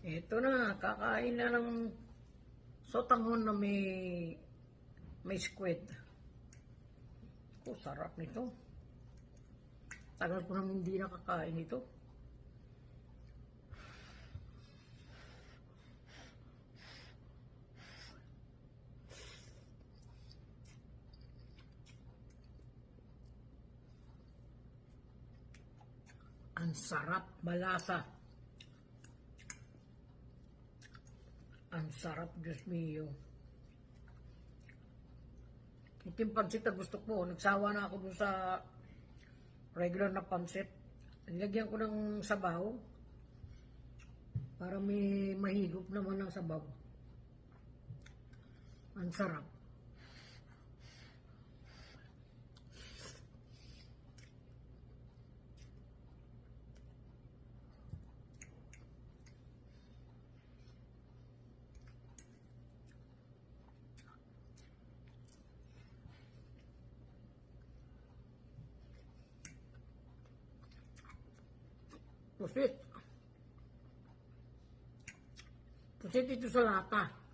Ito na, kakain na ng sotanghon na may squid. Sarap nito. Tagal ko nang hindi nakakain ito. Ang sarap, malasa. Ang sarap, Diyos mio. Ito yung pansit na gusto ko. Nagsawa na ako dun sa regular na pansit. Nilagyan ko ng sabaw para may mahigop naman ng sabaw. Ang sarap. Pusit. Pusit ito sa lata.